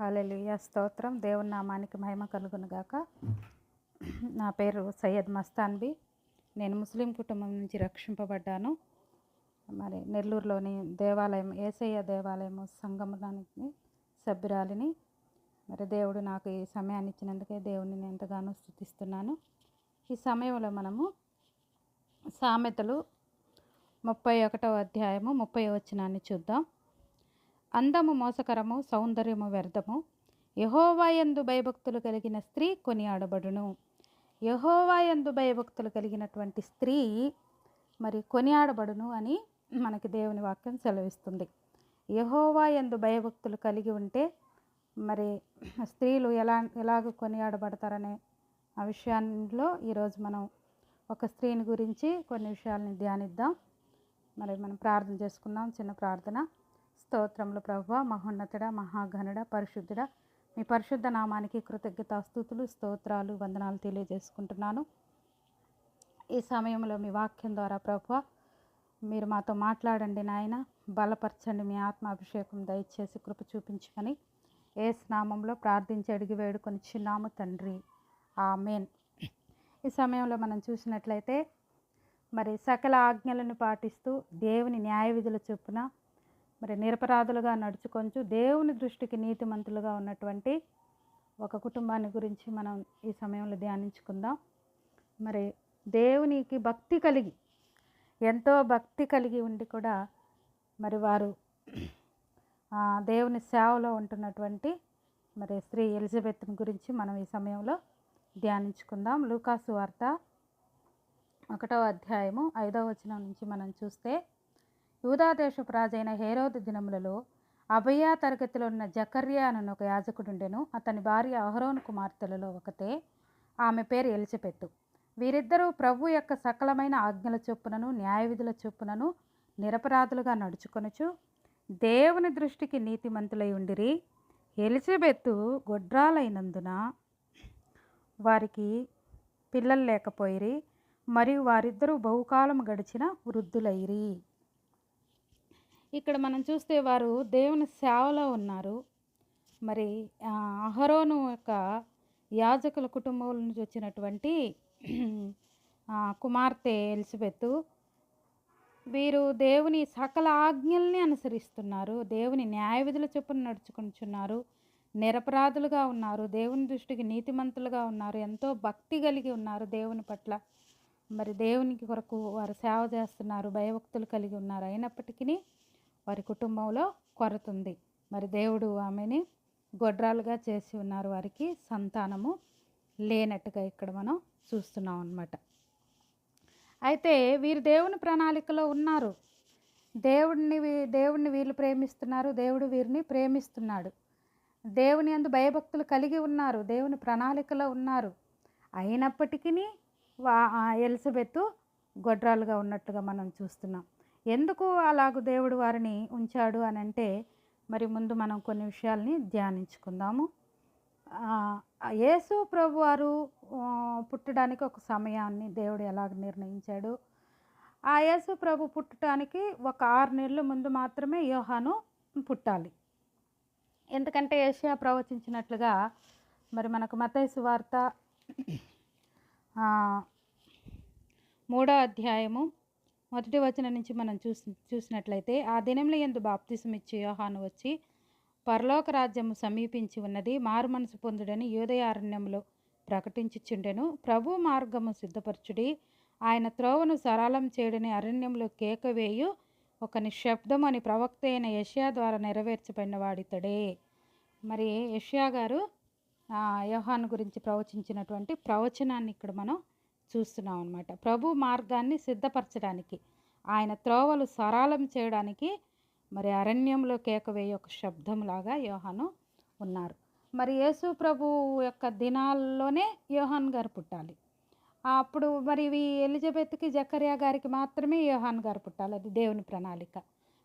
హల్లెలూయా స్తోత్రం. దేవుని నామానికి మహిమ కలుగునుగాక. నా పేరు సయ్యద్ మస్తాన్బీ. నేను ముస్లిం కుటుంబం నుంచి రక్షింపబడ్డాను. మరి నెల్లూరులోని దేవాలయం యేసయ్య దేవాలయం సంఘమునికి సభ్యురాలిని. మరి దేవుడు నాకు ఈ సమయాన్ని ఇచ్చినందుకే దేవుని నేను ఎంతగానో స్తుతిస్తున్నాను. ఈ సమయంలో మనము సామెతలు 31వ అధ్యాయము 30వ వచనాన్ని చూద్దాం. అందము మోసకరము, సౌందర్యము వ్యర్థము. యెహోవా యందు భయభక్తులు కలిగిన స్త్రీ కొనియాడబడును. యెహోవా యందు భయభక్తులు కలిగినటువంటి స్త్రీ మరి కొనియాడబడును అని మనకి దేవుని వాక్యం సెలవిస్తుంది. యెహోవా యందు భయభక్తులు కలిగి ఉంటే మరి స్త్రీలు ఎలాగ కొనియాడబడతారనే ఆ విషయంలో ఈరోజు మనం ఒక స్త్రీని గురించి కొన్ని విషయాలని ధ్యానిద్దాం. మరి మనం ప్రార్థన చేసుకుందాం. చిన్న ప్రార్థన. స్తోత్రములు ప్రభువా, మహోన్నతుడ, మహాఘనుడ, పరిశుద్ధుడ, మీ పరిశుద్ధ నామానికి కృతజ్ఞతాస్తుతులు, స్తోత్రాలు, వందనాలు తెలియజేసుకుంటున్నాను. ఈ సమయంలో మీ వాక్యం ద్వారా ప్రభువా మీరు మాతో మాట్లాడండి నాయన. బలపరచండి, మీ ఆత్మాభిషేకం దయచేసి కృప చూపించమని యేసు నామంలో ప్రార్థించి అడిగి వేడుకొని చిన్నాము తండ్రి, ఆమేన్. ఈ సమయంలో మనం చూసినట్లయితే మరి సకల ఆజ్ఞలను పాటిస్తూ దేవుని న్యాయ విధుల చొప్పున మరి నిరపరాధులుగా నడుచుకొంచు దేవుని దృష్టికి నీతిమంతులుగా ఉన్నటువంటి ఒక కుటుంబాన్ని గురించి మనం ఈ సమయంలో ధ్యానించుకుందాం. మరి దేవునికి భక్తి కలిగి, ఎంతో భక్తి కలిగి ఉండి కూడా మరి వారు దేవుని సేవలో ఉంటున్నటువంటి మరి స్త్రీ ఎలిజబెత్ని గురించి మనం ఈ సమయంలో ధ్యానించుకుందాం. లూకాసు వార్త 1వ అధ్యాయము 5వ వచనం నుంచి మనం చూస్తే, యూదాదేశపు రాజైన హేరోదు దినములలో అబయ్యా తరగతిలో ఉన్న జకర్యా అను ఒక యాజకుడుండెను. అతని భార్య అహరోను కుమార్తెలలో ఒకతే. ఆమె పేరు ఎలిజబెతు. వీరిద్దరూ ప్రభు యొక్క సకలమైన ఆజ్ఞల చొప్పునను న్యాయ విధుల చొప్పునను నిరపరాధులుగా నడుచుకొనుచు దేవుని దృష్టికి నీతిమంతులై ఉండిరి. ఎలిజబెతు గొడ్రాలైనందున వారికి పిల్లలు లేకపోయిరి, మరియు వారిద్దరూ బహుకాలం గడిచిన వృద్ధులైరి. ఇక్కడ మనం చూస్తే వారు దేవుని సేవలో ఉన్నారు. మరి అహరోను యొక్క యాజకుల కుటుంబం నుంచి వచ్చినటువంటి కుమార్తె ఎలిజబెతు. వీరు దేవుని సకల ఆజ్ఞల్ని అనుసరిస్తున్నారు, దేవుని న్యాయ విధుల చొప్పున నడుచుకుంటున్నారు, నిరపరాధులుగా ఉన్నారు, దేవుని దృష్టికి నీతిమంతులుగా ఉన్నారు, ఎంతో భక్తి కలిగి ఉన్నారు దేవుని పట్ల. మరి దేవునికి కొరకు వారు సేవ చేస్తున్నారు, భయభక్తులు కలిగి ఉన్నారు. అయినప్పటికీ వారి కుటుంబంలో కొరత ఉంది. మరి దేవుడు ఆమెని గొడ్రాలుగా చేసి ఉన్నారు, వారికి సంతానము లేనట్టుగా ఇక్కడ మనం చూస్తున్నాం అన్నమాట. అయితే వీరు దేవుని ప్రణాళికలో ఉన్నారు. దేవుడిని వీళ్ళు ప్రేమిస్తున్నారు, దేవుడు వీరిని ప్రేమిస్తున్నాడు. దేవుని యందు భయభక్తులు కలిగి ఉన్నారు, దేవుని ప్రణాళికలో ఉన్నారు. అయినప్పటికీ ఎలిజబెతు గొడ్రాలుగా ఉన్నట్టుగా మనం చూస్తున్నాం. ఎందుకు అలాగూ దేవుడు వారిని ఉంచాడు అని అంటే, మరి ముందు మనం కొన్ని విషయాల్ని ధ్యానించుకుందాము. యేసు ప్రభు వారు పుట్టడానికి ఒక సమయాన్ని దేవుడు ఎలాగ నిర్ణయించాడు. ఆ యేసు ప్రభు పుట్టడానికి ఒక 6 నెలల ముందు మాత్రమే యోహాను పుట్టాలి. ఎందుకంటే యెషయా ప్రవచించినట్లుగా మరి మనకు మత్తయి సువార్త 3వ అధ్యాయము 1వ వచనం నుంచి మనం చూసినట్లయితే, ఆ దినంలో యందు బాప్తిసం ఇచ్చే యోహాను వచ్చి, పరలోక రాజ్యము సమీపించి ఉన్నది, మారు మనసు పొందుడని యూదయ అరణ్యంలో ప్రకటించుచుండెను. ప్రభు మార్గము సిద్ధపరచుడి, ఆయన త్రోవను సరళం చేయడని అరణ్యంలో కేకవేయు ఒక నిశ్శబ్దం అని ప్రవక్త అయిన యెషయా ద్వారా నెరవేర్చబడిన వాడితడే. మరి యెషయా గారు యోహాను గురించి ప్రవచించినటువంటి ప్రవచనాన్ని ఇక్కడ మనం చూస్తున్నాం అన్నమాట. ప్రభు మార్గాన్ని సిద్ధపరచడానికి, ఆయన త్రోవలు సరళం చేయడానికి మరి అరణ్యంలో కేకవేయ ఒక శబ్దంలాగా యోహాను ఉన్నారు. మరి యేసు ప్రభు యొక్క దినాల్లోనే యోహాన్ గారు పుట్టాలి. అప్పుడు మరి ఎలిజబెత్కి జకర్యా గారికి మాత్రమే యోహాన్ గారు పుట్టాలి. అది దేవుని ప్రణాళిక.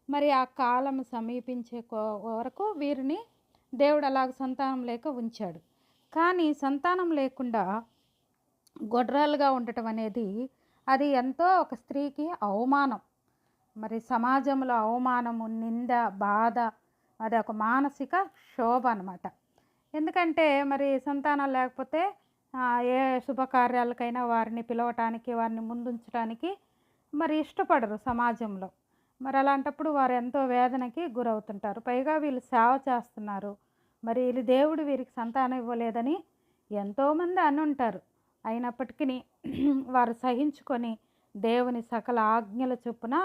మరి ఆ కాలం సమీపించే వరకు వీరిని దేవుడు అలాగ సంతానం లేక ఉంచాడు. కానీ సంతానం లేకుండా గొడ్రాలుగా ఉండటం అనేది అది ఎంతో ఒక స్త్రీకి అవమానం. మరి సమాజంలో అవమానము, నింద, బాధ, అది ఒక మానసిక శోభ అన్నమాట. ఎందుకంటే మరి సంతానం లేకపోతే ఏ శుభకార్యాలకైనా వారిని పిలవటానికి, వారిని ముందుంచడానికి మరి ఇష్టపడరు సమాజంలో. మరి అలాంటప్పుడు వారు ఎంతో వేదనకి గురవుతుంటారు. పైగా వీళ్ళు సేవ చేస్తున్నారు. మరి వీళ్ళు దేవుడు వీరికి సంతానం ఇవ్వలేదని ఎంతోమంది అనుంటారు. అయినప్పటికీ వారు సహించుకొని దేవుని సకల ఆజ్ఞల చొప్పున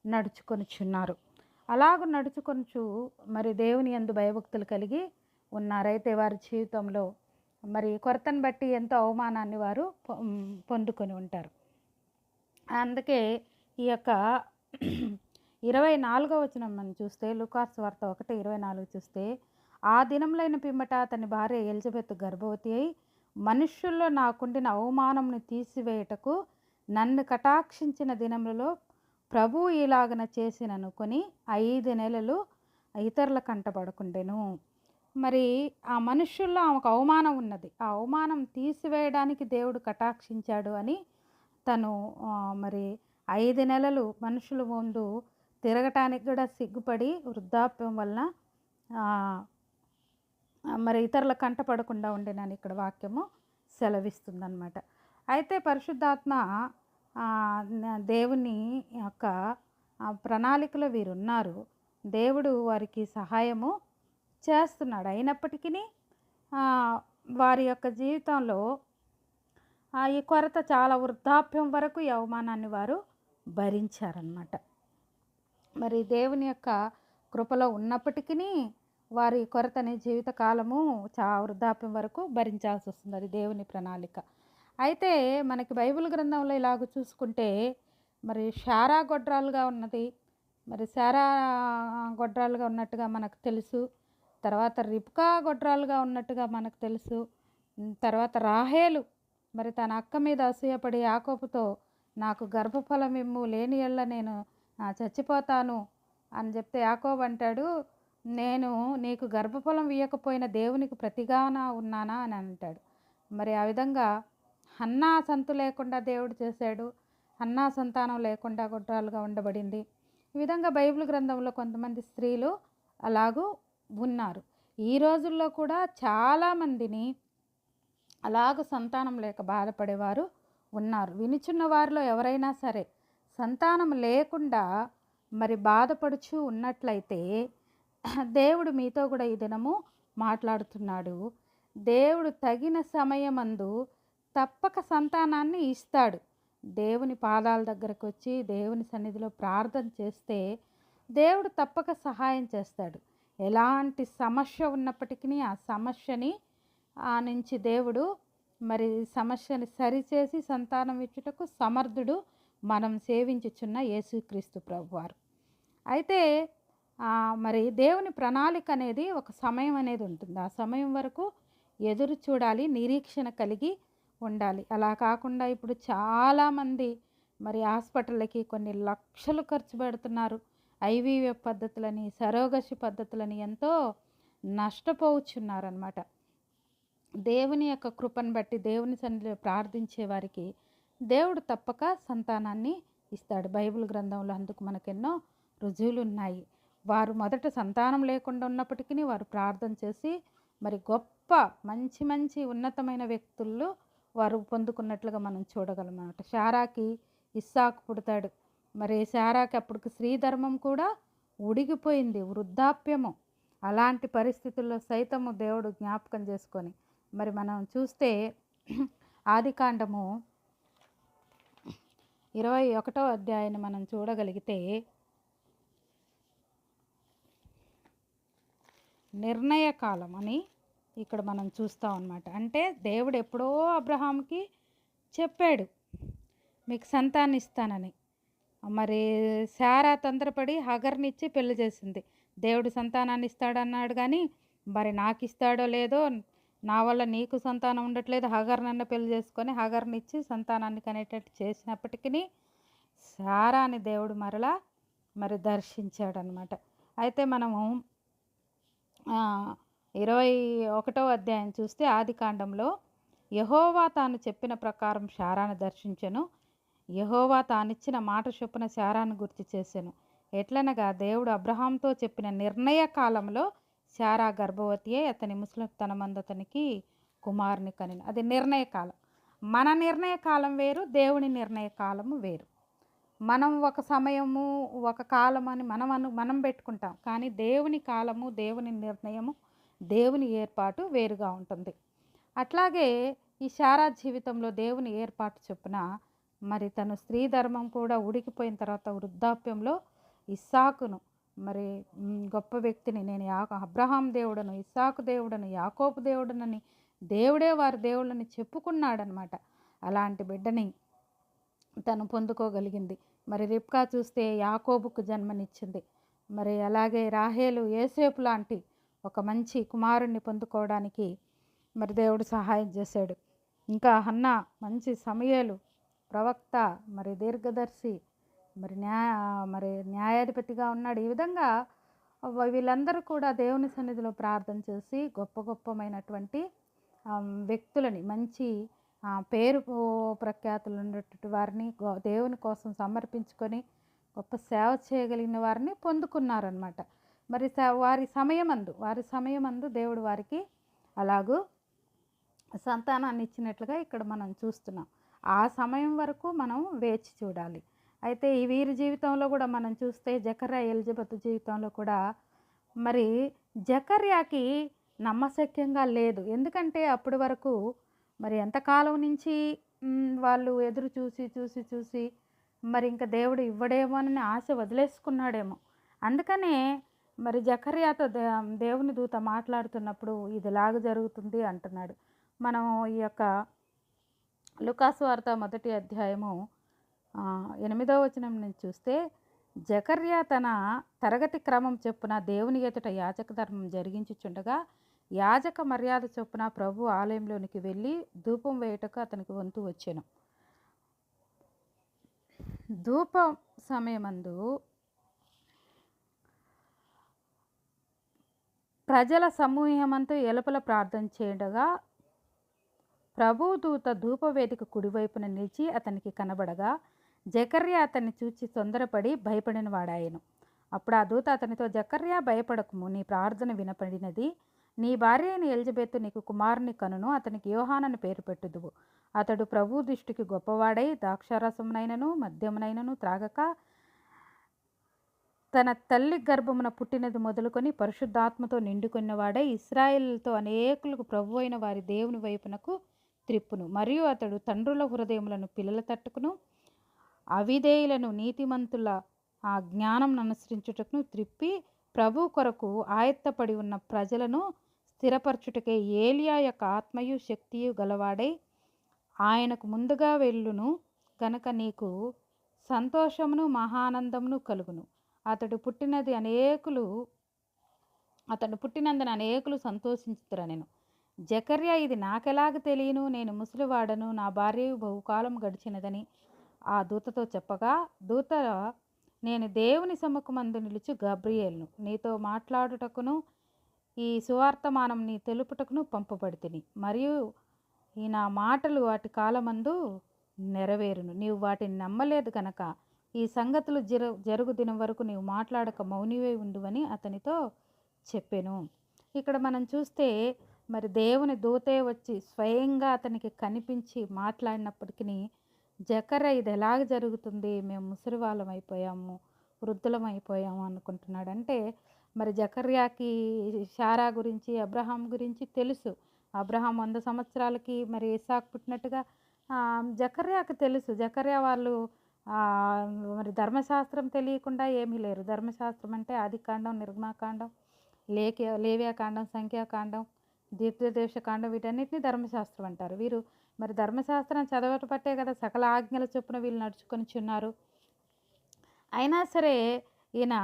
నడుచుకొనుచున్నారు. అలాగ నడుచుకొనుచు మరి దేవుని యందు భయభక్తులు కలిగి ఉన్నారైతే వారి జీవితంలో మరి కొరతను బట్టి ఎంతో అవమానాన్ని వారు పొందుకొని ఉంటారు. అందుకే ఈ యొక్క 24వ వచనం మనం చూస్తే లూకాసు వార్త 1:24 చూస్తే, ఆ దినములైన పిమ్మట అతని భార్య ఎలిజబెత్ గర్భవతి అయి మనుష్యుల్లో నాకుండిన అవమానమును తీసివేయుటకు నన్ను కటాక్షించిన దినములలో ప్రభువు ఇలాగన చేసిననుకొని 5 నెలలు ఇతరుల కంటపడకుండెను. మరి ఆ మనుష్యుల్లో ఆమెకు అవమానం ఉన్నది. ఆ అవమానం తీసివేయడానికి దేవుడు కటాక్షించాడు అని తను మరి 5 నెలలు మనుషుల ముందు తిరగటానికి కూడా సిగ్గుపడి వృద్ధాప్యం వలన మరి ఇతరుల కంటపడకుండా ఉండేనని ఇక్కడ వాక్యము సెలవిస్తుందన్నమాట. అయితే పరిశుద్ధాత్మ దేవుని యొక్క ప్రణాళికలో వీరున్నారు. దేవుడు వారికి సహాయము చేస్తున్నాడు. అయినప్పటికీ వారి యొక్క జీవితంలో ఈ కొరత చాలా వృద్ధాప్యం వరకు ఈ అవమానాన్ని వారు భరించారన్నమాట. మరి దేవుని యొక్క కృపలో ఉన్నప్పటికీ వారి కొరతని జీవితకాలము వృద్ధాప్యం వరకు భరించాల్సి వస్తుంది. అది దేవుని ప్రణాళిక. అయితే మనకి బైబిల్ గ్రంథంలో ఇలాగ చూసుకుంటే మరి శారా గొడ్రాలుగా ఉన్నది. మరి శారా గొడ్రాలుగా ఉన్నట్టుగా మనకు తెలుసు. తర్వాత రిబ్కా గొడ్రాలుగా ఉన్నట్టుగా మనకు తెలుసు. తర్వాత రాహేలు మరి తన అక్క మీద అసూయపడి యాకోబుతో నాకు గర్భఫలం ఇమ్ము, లేని యెడల నేను చచ్చిపోతాను అని చెప్తే యాకోబు అంటాడు, నేను నీకు గర్భఫలం ఇవ్వకపోయిన దేవునికి ప్రతిగానా ఉన్నానా అని అంటాడు. మరి ఆ విధంగా హన్నా సంతు లేకుండా దేవుడు చేశాడు. హన్నా సంతానం లేకుండా గొడ్రాలుగా ఉండబడింది. ఈ విధంగా బైబిల్ గ్రంథంలో కొంతమంది స్త్రీలు అలాగూ ఉన్నారు. ఈ రోజుల్లో కూడా చాలామందిని అలాగ సంతానం లేక బాధపడేవారు ఉన్నారు. వినుచున్న వారిలో ఎవరైనా సరే సంతానం లేకుండా మరి బాధపడుచు ఉన్నట్లయితే దేవుడు మీతో కూడా ఈ దినము మాట్లాడుతున్నాడు. దేవుడు తగిన సమయమందు తప్పక సంతానాన్ని ఇస్తాడు. దేవుని పాదాల దగ్గరకు వచ్చి దేవుని సన్నిధిలో ప్రార్థన చేస్తే దేవుడు తప్పక సహాయం చేస్తాడు. ఎలాంటి సమస్య ఉన్నప్పటికీ ఆ సమస్యని నుంచి దేవుడు మరి సమస్యని సరిచేసి సంతానం ఇచ్చుటకు సమర్థుడు మనం సేవించుచున్న యేసుక్రీస్తు ప్రభువారు. అయితే మరి దేవుని ప్రణాళిక అనేది ఒక సమయం అనేది ఉంటుంది. ఆ సమయం వరకు ఎదురు చూడాలి, నిరీక్షణ కలిగి ఉండాలి. అలా కాకుండా ఇప్పుడు చాలామంది మరి హాస్పిటళ్ళకి కొన్ని లక్షలు ఖర్చు పెడుతున్నారు. ఐవీఎఫ్ పద్ధతులని, సరోగసి పద్ధతులని ఎంతో నష్టపోవచ్చున్నారనమాట. దేవుని యొక్క కృపను బట్టి దేవుని సన్నిధిలో ప్రార్థించే వారికి దేవుడు తప్పక సంతానాన్ని ఇస్తాడు. బైబిల్ గ్రంథంలో అందుకు మనకెన్నో రుజువులు ఉన్నాయి. వారు మొదట సంతానం లేకుండా ఉన్నప్పటికీ వారు ప్రార్థన చేసి మరి గొప్ప మంచి మంచి ఉన్నతమైన వ్యక్తుల్లో వారు పొందుకున్నట్లుగా మనం చూడగలమన్నమాట. శారాకి ఇస్సాకు పుడతాడు. మరి శారాకి అప్పటికి స్త్రీధర్మం కూడా ఉడిగిపోయింది, వృద్ధాప్యము. అలాంటి పరిస్థితుల్లో సైతము దేవుడు జ్ఞాపకం చేసుకొని మరి మనం చూస్తే ఆదికాండము 21వ అధ్యాయాన్ని మనం చూడగలిగితే నిర్ణయకాలం అని ఇక్కడ మనం చూస్తాం అన్నమాట. అంటే దేవుడు ఎప్పుడో అబ్రహాంకి చెప్పాడు మీకు సంతానం ఇస్తానని. మరి శారా తొందరపడి హగర్నిచ్చి పెళ్లి చేసింది. దేవుడు సంతానాన్ని ఇస్తాడన్నాడు కానీ మరి నాకు ఇస్తాడో లేదో, నా వల్ల నీకు సంతానం ఉండట్లేదు, హగర్నన్న పెళ్లి చేసుకొని హగర్నిచ్చి సంతానాన్ని కనేటట్టు చేసినప్పటికీ శారాని దేవుడు మరలా మరి దర్శించాడనమాట. అయితే మనము 21వ అధ్యాయం చూస్తే ఆదికాండంలో యెహోవా తాను చెప్పిన ప్రకారం శారాను దర్శించెను. యెహోవా తానిచ్చిన మాట చొప్పున శారాను గుర్తు చేసెను. ఎట్లనగా దేవుడు అబ్రహాంతో చెప్పిన నిర్ణయ కాలంలో శారా గర్భవతియే అతని ముసలితనమందు అతనికి కుమారుని కనిను. అది నిర్ణయ కాలం. మన నిర్ణయ కాలం వేరు, దేవుని నిర్ణయ కాలము వేరు. మనం ఒక సమయము, ఒక కాలం అని మనం పెట్టుకుంటాం. కానీ దేవుని కాలము, దేవుని నిర్ణయము, దేవుని ఏర్పాటు వేరుగా ఉంటుంది. అట్లాగే ఈ శారా జీవితంలో దేవుని ఏర్పాటు చొప్పున మరి తను స్త్రీ ధర్మం కూడా ఉడికిపోయిన తర్వాత వృద్ధాప్యంలో ఇస్సాకును మరి గొప్ప వ్యక్తిని, నేను అబ్రహాం దేవుడను, ఇస్సాకు దేవుడను, యాకోబు దేవుడనని దేవుడే వారి దేవుళ్ళని చెప్పుకున్నాడనమాట. అలాంటి బిడ్డని తను పొందుకోగలిగింది. మరి రిబ్కా చూస్తే యాకోబుకు జన్మనిచ్చింది. మరి అలాగే రాహేలు యోసేపు లాంటి ఒక మంచి కుమారుణ్ణి పొందుకోవడానికి మరి దేవుడు సహాయం చేశాడు. ఇంకా హన్నా మంచి సమూయేలు ప్రవక్త, మరి దీర్ఘదర్శి, మరి న్యాయాధిపతిగా ఉన్నాడు. ఈ విధంగా వీళ్ళందరూ కూడా దేవుని సన్నిధిలో ప్రార్థన చేసి గొప్పమైనటువంటి వ్యక్తులని, మంచి పేరు ప్రఖ్యాతులు ఉన్నటువంటి వారిని దేవుని కోసం సమర్పించుకొని గొప్ప సేవ చేయగలిగిన వారిని పొందుకున్నారనమాట. మరి వారి సమయమందు దేవుడు వారికి అలాగూ సంతానాన్ని ఇచ్చినట్లుగా ఇక్కడ మనం చూస్తున్నాం. ఆ సమయం వరకు మనం వేచి చూడాలి. అయితే ఈ వీరి జీవితంలో కూడా మనం చూస్తే జకర్యా ఎలిజబెత్ జీవితంలో కూడా మరి జకర్యాకి నమ్మశక్యంగా లేదు. ఎందుకంటే అప్పటి వరకు మరి ఎంతకాలం నుంచి వాళ్ళు ఎదురు చూసి మరి ఇంకా దేవుడు ఇవ్వడేమో అని ఆశ వదిలేసుకున్నాడేమో. అందుకనే మరి జకర్యాతో దేవుని దూత మాట్లాడుతున్నప్పుడు ఇదిలాగ జరుగుతుంది అంటున్నాడు. మనం ఈ యొక్క లూకాసు వార్త 1వ అధ్యాయము 8వ వచనం నుంచి చూస్తే, జకర్యా తన తరగతి క్రమం చొప్పున దేవుని ఎదుట యాజక ధర్మం జరిగించుచుండగా యాజక మర్యాద చొప్పున ప్రభు ఆలయంలోనికి వెళ్ళి ధూపం వేయుటకు అతనికి వంతు వచ్చెను. ధూప సమయమందు ప్రజల సమూహమంతా ఎలుపల ప్రార్థన చేయగా ప్రభు దూత ధూపవేదిక కుడివైపున నిలిచి అతనికి కనబడగా జకర్యా అతన్ని చూచి తొందరపడి భయపడిన వాడాయను. అప్పుడు ఆ దూత అతనితో, జకర్యా భయపడకుము, నీ ప్రార్థన వినపడినది. నీ భార్య అయిన ఎలిజబెత్ నీకు కుమారుని కనును, అతనికి యోహానని పేరు పెట్టుదువు. అతడు ప్రభు దృష్టికి గొప్పవాడై ద్రాక్షారసమునైనను మద్యమునైనను త్రాగక తన తల్లి గర్భమున పుట్టినది మొదలుకొని పరిశుద్ధాత్మతో నిండుకున్నవాడై ఇశ్రాయేలుతో అనేకులకు ప్రభు అయిన వారి దేవుని వైపునకు త్రిప్పును. మరియు అతడు తండ్రుల హృదయములను పిల్లల తట్టుకును, అవిధేయులను నీతిమంతుల ఆ జ్ఞానం అనుసరించుటకును త్రిప్పి ప్రభు కొరకు ఆయత్తపడి ఉన్న ప్రజలను స్థిరపరచుటకే ఏలియా యొక్క ఆత్మయు శక్తియు గలవాడై ఆయనకు ముందుగా వెళ్ళును గనక నీకు సంతోషమును మహానందమును కలుగును. అతడు పుట్టినందున అనేకులు సంతోషించుదురనెను. జకర్యా, ఇది నాకెలాగ తెలియను, నేను ముసలివాడను, నా భార్యయు బహుకాలం గడిచినదని ఆ దూతతో చెప్పగా, దూత, నేను దేవుని సముఖమందు నిలుచు గబ్రియేలును, నీతో మాట్లాడుటకును ఈ సువార్తమానం నీ తెలుపుటకును పంపబడితిని. మరియు ఈ నా మాటలు వాటి కాలమందు నెరవేరును. నీవు వాటిని నమ్మలేదు కనుక ఈ సంగతులు జరుగు దినం వరకు నీవు మాట్లాడక మౌనివై ఉండువని అతనితో చెప్పెను. ఇక్కడ మనం చూస్తే మరి దేవుని దూతే వచ్చి స్వయంగా అతనికి కనిపించి మాట్లాడినప్పటికీ జకర్యా, ఇది ఎలాగ జరుగుతుంది, మేము ముసలివాళ్ళం అయిపోయాము, వృద్ధులం అయిపోయాము అనుకుంటున్నాడు. అంటే మరి జకర్యాకి శారా గురించి, అబ్రహాం గురించి తెలుసు. అబ్రహాం 100 సంవత్సరాలకి మరి ఇస్సాకు పుట్టినట్టుగా జకర్యాకి తెలుసు. జకర్యా వాళ్ళు మరి ధర్మశాస్త్రం తెలియకుండా ఏమీ లేరు. ధర్మశాస్త్రం అంటే ఆదికాండం, నిర్గమాకాండం, లేవ్యాకాండం, సంఖ్యాకాండం, దీర్ఘదేశకాండం, వీటన్నిటిని ధర్మశాస్త్రం అంటారు. వీరు మరి ధర్మశాస్త్రం చదవటపట్టే కదా సకల ఆజ్ఞల చొప్పున వీళ్ళు నడుచుకొని చున్నారు. అయినా సరే ఈయన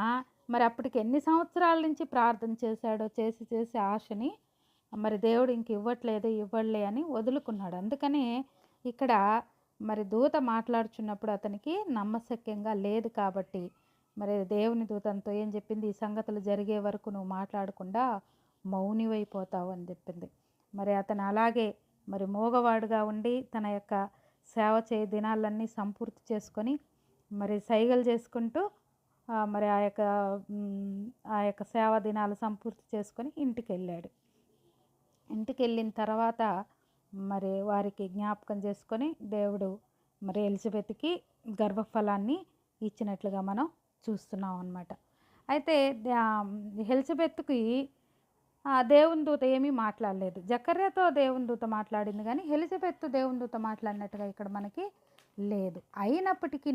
మరి అప్పటికి ఎన్ని సంవత్సరాల నుంచి ప్రార్థన చేశాడో, చేసి ఆశని మరి దేవుడు ఇంక ఇవ్వలే అని వదులుకున్నాడు. అందుకని ఇక్కడ మరి దూత మాట్లాడుచున్నప్పుడు అతనికి నమ్మశక్యంగా లేదు. కాబట్టి మరి దేవుని దూతంతో ఏం చెప్పింది, ఈ సంగతులు జరిగే వరకు నువ్వు మాట్లాడకుండా మౌనివైపోతావు అని చెప్పింది. మరి అతను అలాగే మరి మోగవాడుగా ఉండి తన యొక్క సేవ దినాలన్నీ సంపూర్తి చేసుకొని మరి సైగలు చేసుకుంటూ మరి ఆ యొక్క సేవా దినాలు సంపూర్తి చేసుకొని ఇంటికెళ్ళాడు. ఇంటికెళ్ళిన తర్వాత మరి వారికి జ్ఞాపకం చేసుకొని దేవుడు మరి ఎలిజబెత్కి గర్భఫలాన్ని ఇచ్చినట్లుగా మనం చూస్తున్నాం అన్నమాట. అయితే ఎలిజబెత్కి దేవుని దూత ఏమీ మాట్లాడలేదు. జకర్యాతో దేవుని దూత మాట్లాడింది కానీ ఎలిజబెత్ దేవుని దూత మాట్లాడినట్టుగా ఇక్కడ మనకి లేదు. అయినప్పటికీ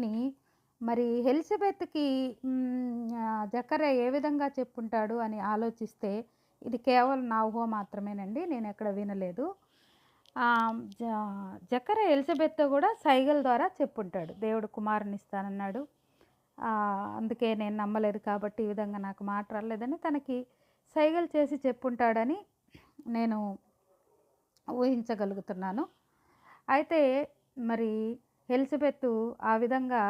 మరి ఎలిజబెత్కి జకర్యా ఏ విధంగా చెప్పుంటాడు అని ఆలోచిస్తే ఇది కేవలం నా ఊహ మాత్రమేనండి, నేను ఎక్కడ వినలేదు. జకర్యా ఎలిజబెత్తో కూడా సైగల ద్వారా చెప్పుంటాడు, దేవుడు కుమారుని ఇస్తానన్నాడు, అందుకే నేను నమ్మలేదు కాబట్టి ఈ విధంగా నాకు మాట రాలేదని తనకి సైగలు చేసి చెప్పుంటాడని నేను ఊహించగలుగుతున్నాను. అయితే మరి ఎలిజబెత్ ఆ విధంగా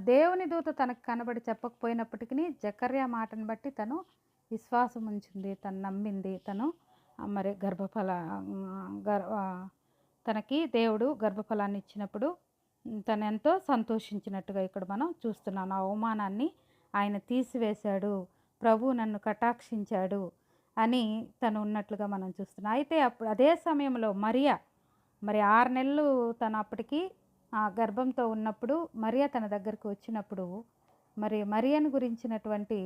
దేవుని దూత తనకు కనబడి చెప్పకపోయినప్పటికీ జకర్యా మాటను బట్టి తను విశ్వాసం ఉంచింది, తను నమ్మింది. తను మరి తనకి దేవుడు గర్భఫలాన్ని ఇచ్చినప్పుడు తను ఎంతో సంతోషించినట్టుగా ఇక్కడ మనం చూస్తున్నాం. ఆ అవమానాన్ని ఆయన తీసివేశాడు, ప్రభు నన్ను కటాక్షించాడు అని తను ఉన్నట్లుగా మనం చూస్తున్నాం. అయితే అప్పుడు అదే సమయంలో మరి 6 నెలలు తను అప్పటికి గర్భంతో ఉన్నప్పుడు మరియా తన దగ్గరకు వచ్చినప్పుడు మరి మరియను గురించినటువంటి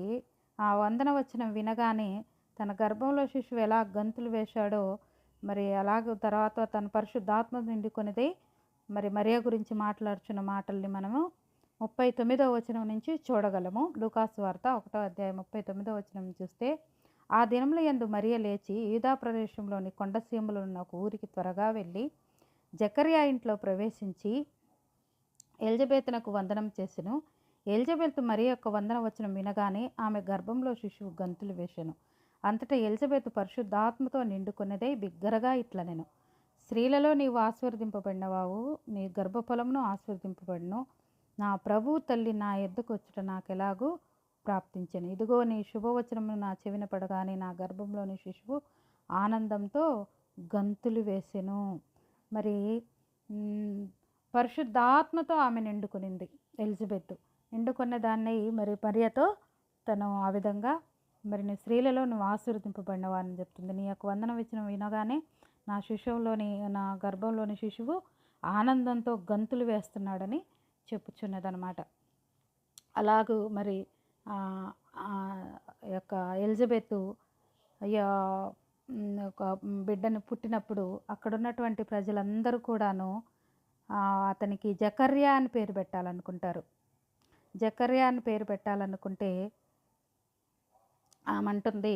ఆ వందనవచనం వినగానే తన గర్భంలో శిశువు ఎలా గంతులు వేశాడో మరి అలాగ తర్వాత తన పరిశుద్ధాత్మ నిండుకొనిదే మరి మరియా గురించి మాట్లాడుచున్న మాటల్ని మనము 39వ వచనం నుంచి చూడగలము. లూకాసు వార్త 1వ అధ్యాయం 39వ వచనం చూస్తే, ఆ దినముల యందు మరియ లేచి యూదా ప్రదేశంలోని కొండసీమలో ఉన్న ఒక ఊరికి త్వరగా వెళ్ళి జకర్యా ఇంట్లో ప్రవేశించి ఎలిజబెతునకు వందనం చేసెను. ఎలిజబెత్ మరి యొక్క వందన వచనం వినగానే ఆమె గర్భంలో శిశువు గంతులు వేసెను. అంతటా ఎలిజబెత్ పరిశుద్ధాత్మతో నిండుకున్నదే బిగ్గరగా ఇట్లనెను, స్త్రీలలో నీవు ఆశీర్వదింపబడినవావు, నీ గర్భఫలమును ఆశీర్వదింపబడిను. నా ప్రభు తల్లి నా ఎద్దకు వచ్చుట నాకెలాగూ ప్రాప్తించెను. ఇదిగో నీ శుభవచనము నా చెవిన పడగానే నా గర్భంలోని శిశువు ఆనందంతో గంతులు వేసెను. మరి పరిశుద్ధాత్మతో ఆమె నిండుకునింది ఎలిజబెత్. నిండుకున్న దాన్ని మరి మరియతో తను ఆ విధంగా మరి నీ స్త్రీలలో నువ్వు ఆశీర్వదింపబడినవారని చెప్తుంది. నీ యొక్క వందన వచనం వినగానే నా గర్భంలోని శిశువు ఆనందంతో గంతులు వేస్తున్నాడని చెప్పుచున్నదనమాట. అలాగూ మరి యొక్క ఎలిజబెత్ ఒక బిడ్డను పుట్టినప్పుడు అక్కడ ఉన్నటువంటి ప్రజలందరూ కూడాను అతనికి జకర్యా అని పేరు పెట్టాలనుకుంటారు. జకర్యా అని పేరు పెట్టాలనుకుంటే ఆమంటుంది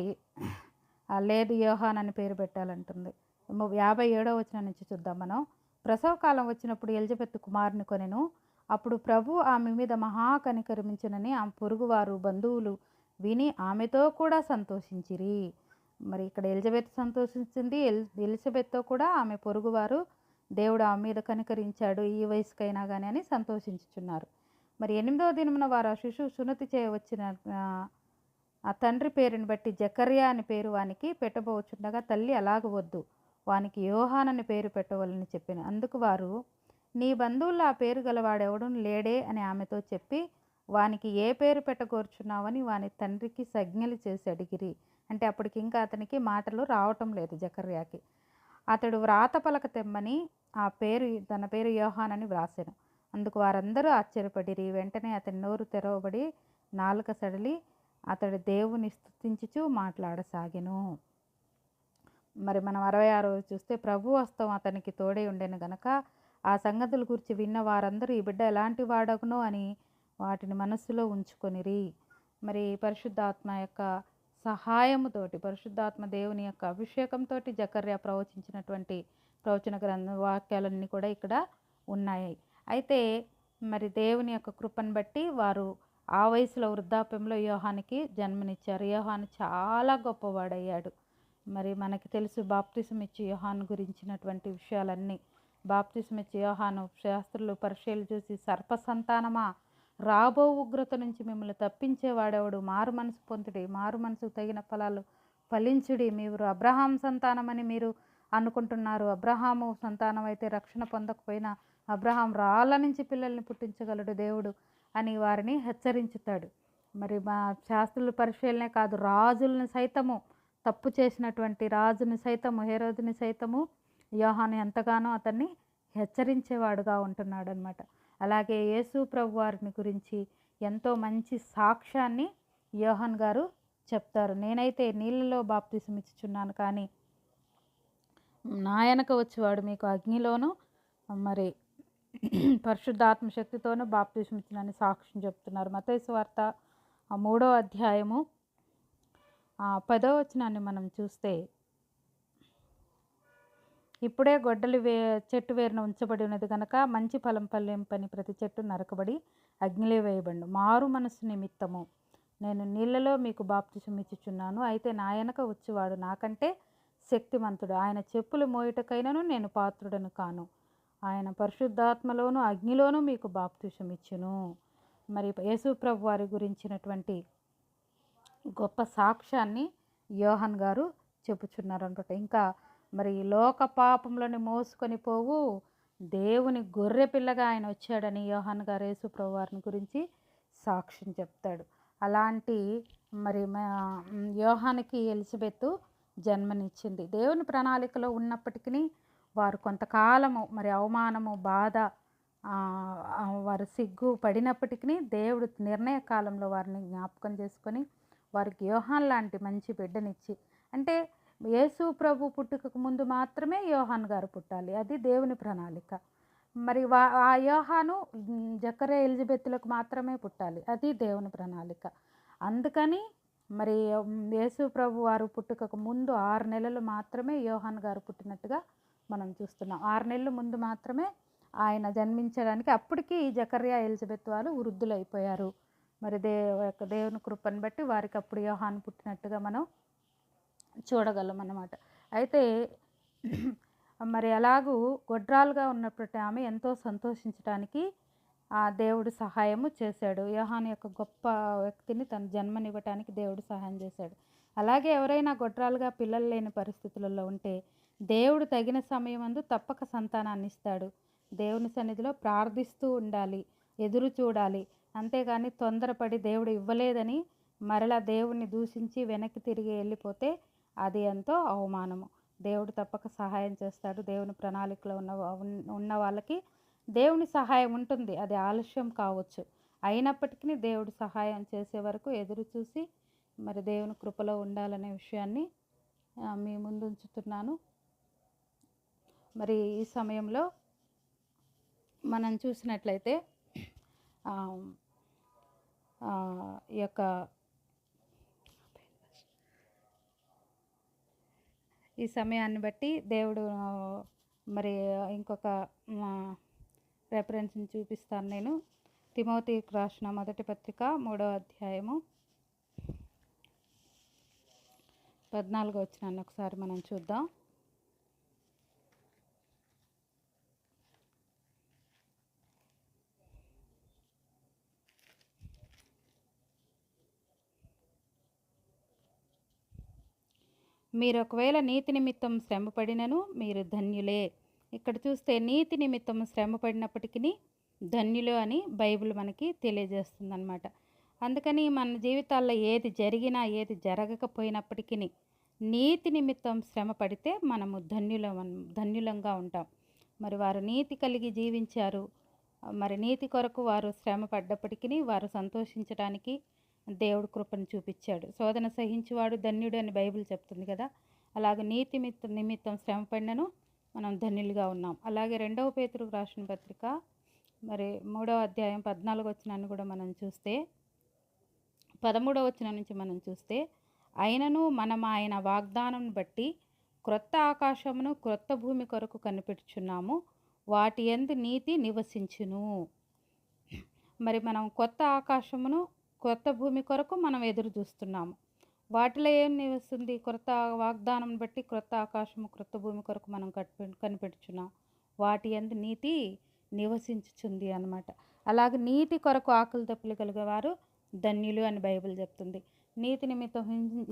లేదు యోహాన్ అని పేరు పెట్టాలంటుంది. 57వ వచనం నుంచి చూద్దాం మనం. ప్రసవకాలం వచ్చినప్పుడు ఎలిజబెత్ కుమారుని కొనెను. అప్పుడు ప్రభు ఆమె మీద మహా కనికరించునని ఆమె పొరుగువారు బంధువులు విని ఆమెతో కూడా సంతోషించిరి. మరి ఇక్కడ ఎలిజబెత్ సంతోషించింది, ఎలిజబెత్తో కూడా ఆమె పొరుగువారు దేవుడు ఆమె మీద కనికరించాడు ఈ వయసుకైనా కానీ అని సంతోషించుచున్నారు. మరి 8వ దినమున వారు ఆ శిశువు సున్నతి చేయవచ్చిన ఆ తండ్రి పేరుని బట్టి జకర్యా అని పేరు వానికి పెట్టబోచుండగా తల్లి అలాగవద్దు, వానికి యోహాన్ అని పేరు పెట్టవలని చెప్పిన. అందుకు వారు, నీ బంధువుల్లో ఆ పేరు గలవాడెవడు లేడే అని ఆమెతో చెప్పి వానికి ఏ పేరు పెట్టగోర్చున్నావని వాని తండ్రికి సంజ్ఞలు చేసి అడిగిరి. అంటే అప్పటికి ఇంకా అతనికి మాటలు రావటం లేదు జకర్యాకి. అతడు వ్రాత పలక తెమ్మని తన పేరు యోహాన్ అని వ్రాసెను. అందుకు వారందరూ ఆశ్చర్యపడిరి. వెంటనే అతని నోరు తెరవబడి నాలుక సడలి అతడు దేవుని స్తుతించుచు మాట్లాడసాగెను. మరి మనం 66 చూస్తే ప్రభు హస్తం అతనికి తోడై ఉండెను గనక ఆ సంగతుల గురించి విన్న వారందరూ ఈ బిడ్డ ఎలాంటి వాడగునో అని వాటిని మనస్సులో ఉంచుకొనిరి. మరి పరిశుద్ధాత్మ యొక్క సహాయముతోటి, పరిశుద్ధాత్మ దేవుని యొక్క అభిషేకంతో జకర్యా ప్రవచించినటువంటి ప్రవచన గ్రంథ వాక్యాలన్నీ కూడా ఇక్కడ ఉన్నాయి. అయితే మరి దేవుని యొక్క కృపను బట్టి వారు ఆ వయసులో వృద్ధాప్యంలో యోహానికి జన్మనిచ్చారు. యోహాను చాలా గొప్పవాడయ్యాడు. మరి మనకి తెలుసు బాప్తిసం ఇచ్చి యోహాను గురించినటువంటి విషయాలన్నీ. బాప్తిసం ఇచ్చి యోహాను శాస్త్రులు పరిచయాలు చూసి, సర్ప సంతానమా, రాబో ఉగ్రత నుంచి మిమ్మల్ని తప్పించేవాడెవడు, మారు మనసు పొందుడి, మారు మనసుకు తగిన ఫలాలు ఫలించుడి, మీరు అబ్రహాం సంతానమని మీరు అనుకుంటున్నారు, అబ్రహాము సంతానం అయితే రక్షణ పొందకపోయినా అబ్రహాం రాళ్ళ నుంచి పిల్లల్ని పుట్టించగలడు దేవుడు అని వారిని హెచ్చరించుతాడు. మరి మా శాస్త్రుల పరిశీలనే కాదు, రాజులను సైతము, తప్పు చేసినటువంటి రాజుని సైతము, హేరోదుని సైతము యోహాను ఎంతగానో అతన్ని హెచ్చరించేవాడుగా ఉంటున్నాడు అనమాట. అలాగే యేసు ప్రభు వారిని గురించి ఎంతో మంచి సాక్ష్యాన్ని యోహాన్ గారు చెప్తారు. నేనైతే నీళ్ళలో బాప్తిసం ఇచ్చుచున్నాను, కానీ నా వెనక వచ్చేవాడు మీకు అగ్నిలోను మరి పరిశుద్ధాత్మ శక్తితోనూ బాప్తిసం ఇచ్చినని సాక్ష్యం చెప్తున్నారు. మత్తయి సువార్త 3వ అధ్యాయము 10వ వచనాన్ని మనం చూస్తే, ఇప్పుడే గొడ్డలి చెట్టు వేరున ఉంచబడి ఉన్నది కనుక మంచి ఫలం పని ప్రతి చెట్టు నరకబడి అగ్నిలో వేయబడి, మారు మనసు నిమిత్తము నేను నీళ్ళలో మీకు బాప్తిసం ఇచ్చుచున్నాను, అయితే నా వెనక వచ్చేవాడు నాకంటే శక్తిమంతుడు, ఆయన చెప్పులు మోయుటకైనను నేను పాత్రుడను కాను, ఆయన పరిశుద్ధాత్మలోను అగ్నిలోనూ మీకు బాప్తిసం ఇచ్చును. మరి యేసు ప్రభు వారి గురించినటువంటి గొప్ప సాక్ష్యాన్ని యోహాన్ గారు చెప్పుచున్నారు అనమాట. ఇంకా మరి లోక పాపంలోని మోసుకొని పోవు దేవుని గొర్రె పిల్లగా ఆయన వచ్చాడని యోహాన్ గారు యేసు ప్రభు వారిని గురించి సాక్ష్యం చెప్తాడు. అలాంటి మరి యోహానికి ఎలిజబెత్ జన్మనిచ్చింది. దేవుని ప్రణాళికలో ఉన్నప్పటికీ వారు కొంతకాలము మరి అవమానము, బాధ, వారు సిగ్గు పడినప్పటికీ దేవుడు నిర్ణయ కాలంలో వారిని జ్ఞాపకం చేసుకొని వారికి యోహాన్ లాంటి మంచి బిడ్డనిచ్చి, అంటే యేసు ప్రభు పుట్టుకకు ముందు మాత్రమే యోహాన్ గారు పుట్టాలి, అది దేవుని ప్రణాళిక. మరి ఆ యోహాను జకర్యా ఎలిజబెత్లకు మాత్రమే పుట్టాలి, అది దేవుని ప్రణాళిక. అందుకని మరి యేసు ప్రభు వారు పుట్టుకకు ముందు 6 నెలలు మాత్రమే యోహాన్ గారు పుట్టినట్టుగా మనం చూస్తున్నాం. 6 నెలల ముందు మాత్రమే ఆయన జన్మించడానికి, అప్పటికి జకర్యా ఎలిజబెత్ వారు వృద్ధులైపోయారు. మరి దేవుని కృపను బట్టి వారికి అప్పుడు యోహాన్ పుట్టినట్టుగా మనం చూడగలం అన్నమాట. అయితే మరి అలాగూ గొడ్రాలుగా ఉన్నప్పటి ఆమె ఎంతో సంతోషించడానికి ఆ దేవుడు సహాయము చేశాడు. యోహాను యొక్క గొప్ప వ్యక్తిని తన జన్మనివ్వటానికి దేవుడు సహాయం చేశాడు. అలాగే ఎవరైనా గొడ్రాలుగా పిల్లలు లేని పరిస్థితులలో ఉంటే దేవుడు తగిన సమయమందు తప్పక సంతానాన్ని ఇస్తాడు. దేవుని సన్నిధిలో ప్రార్థిస్తూ ఉండాలి, ఎదురు చూడాలి. అంతేగాని తొందరపడి దేవుడు ఇవ్వలేదని మరలా దేవుణ్ణి దూషించి వెనక్కి తిరిగి వెళ్ళిపోతే అది ఎంతో అవమానము. దేవుడు తప్పక సహాయం చేస్తాడు. దేవుని ప్రణాళికలో ఉన్న వాళ్ళకి దేవుని సహాయం ఉంటుంది, అది ఆలస్యం కావచ్చు. అయినప్పటికీ దేవుడు సహాయం చేసే వరకు ఎదురు చూసి మరి దేవుని కృపలో ఉండాలనే విషయాన్ని మీ ముందు ఉంచుతున్నాను. మరి ఈ సమయంలో మనం చూసినట్లయితే ఈ యొక్క ఈ సమయాన్ని బట్టి దేవుడు మరి ఇంకొక రెఫరెన్స్ని చూపిస్తాను. నేను తిమోతికి రాసిన మొదటి పత్రిక 3వ అధ్యాయము 14వ వచనాన్ని ఒకసారి మనం చూద్దాం. మీరు ఒకవేళ నీతి నిమిత్తం శ్రమపడినను మీరు ధన్యులే. ఇక్కడ చూస్తే నీతి నిమిత్తం శ్రమపడినప్పటికీ ధన్యులు అని బైబిల్ మనకి తెలియజేస్తుందన్నమాట. అందుకని మన జీవితాల్లో ఏది జరిగినా ఏది జరగకపోయినప్పటికీ నీతి నిమిత్తం శ్రమ పడితే మనము ధన్యులంగా ఉంటాం. మరి వారు నీతి కలిగి జీవించారు. మరి నీతి కొరకు వారు శ్రమ పడ్డప్పటికీ వారు సంతోషించడానికి దేవుడు కృపను చూపించాడు. శోధన సహించువాడు ధన్యుడు అని బైబిల్ చెప్తుంది కదా. అలాగే నీతి నిమిత్తం శ్రమ పడినను మనం ధన్యులుగా ఉన్నాం. అలాగే 2వ పేతురుకు రాసిన పత్రిక మరి 3వ అధ్యాయం 14వ వచనాన్ని కూడా మనం చూస్తే, 13వ వచనం నుంచి మనం చూస్తే, అయినను మనం ఆయన వాగ్దానం బట్టి క్రొత్త ఆకాశమును క్రొత్త భూమి కొరకు కనిపెట్టుచున్నాము, వాటి యందు నీతి నివసించును. మరి మనం కొత్త ఆకాశమును క్రొత్త భూమి కొరకు మనం ఎదురు చూస్తున్నాము. వాటిలో ఏం నివస్తుంది? క్రొత్త వాగ్దానం బట్టి క్రొత్త ఆకాశము క్రొత్త భూమి కొరకు మనం కనిపెట్టుచున్నాం, వాటి యందు నీతి నివసించుచుంది అన్నమాట. అలాగే నీతి కొరకు ఆకలి దప్పులు కలిగేవారు ధన్యులు అని బైబిల్ చెప్తుంది. నీతి నిమిత్తం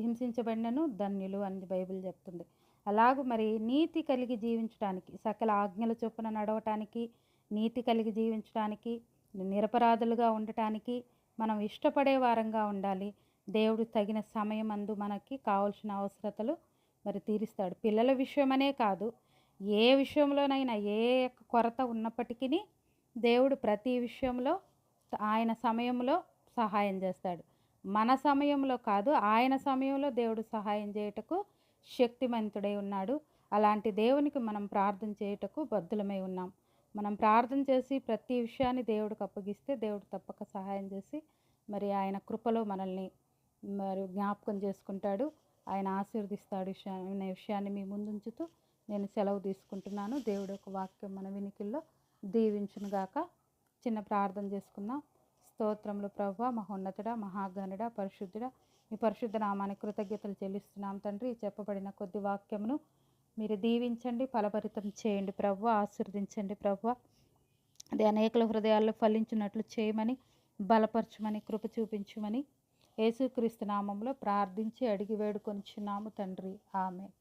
హింసించబడినను ధన్యులు అని బైబిల్ చెప్తుంది. అలాగూ మరి నీతి కలిగి జీవించడానికి, సకల ఆజ్ఞల చొప్పున నడవటానికి, నీతి కలిగి జీవించడానికి నిరపరాధులుగా ఉండటానికి మనం ఇష్టపడే వారంగా ఉండాలి. దేవుడు తగిన సమయమందు మనకి కావాల్సిన అవసరతలు మరి తీరుస్తాడు. పిల్లల విషయమనే కాదు, ఏ విషయంలోనైనా ఏ కొరత ఉన్నప్పటికీ దేవుడు ప్రతి విషయంలో ఆయన సమయంలో సహాయం చేస్తాడు. మన సమయంలో కాదు, ఆయన సమయంలో దేవుడు సహాయం చేయుటకు శక్తిమంతుడై ఉన్నాడు. అలాంటి దేవునికి మనం ప్రార్థన చేయుటకు బద్ధులమై ఉన్నాం. మనం ప్రార్థన చేసి ప్రతి విషయాన్ని దేవుడికి అప్పగిస్తే దేవుడు తప్పక సహాయం చేసి మరి ఆయన కృపలో మనల్ని మరి జ్ఞాపకం చేసుకుంటాడు. ఆయన ఆశీర్వదిస్తాడు అనే విషయాన్ని మీ ముందుంచుతూ నేను సెలవు తీసుకుంటున్నాను. దేవుడు ఒక వాక్యం మన వినికిల్లో దీవించునుగాక. చిన్న ప్రార్థన చేసుకుందాం. స్తోత్రములు ప్రభువా, మహోన్నతుడా, మహాగణుడా, పరిశుద్ధుడా, మీ పరిశుద్ధ నామానికి కృతజ్ఞతలు చెల్లిస్తున్నాం తండ్రి. చెప్పబడిన కొద్ది వాక్యమును మీరు దీవించండి, ఫలభరితం చేయండి ప్రభువా, ఆశీర్వదించండి ప్రభువా. అది అనేకుల హృదయాల్లో ఫలించినట్లు చేయమని, బలపరచమని, కృప చూపించమని యేసుక్రీస్తు నామంలో ప్రార్థించి అడిగి వేడుకొనిచున్నాము తండ్రి. ఆమేన్.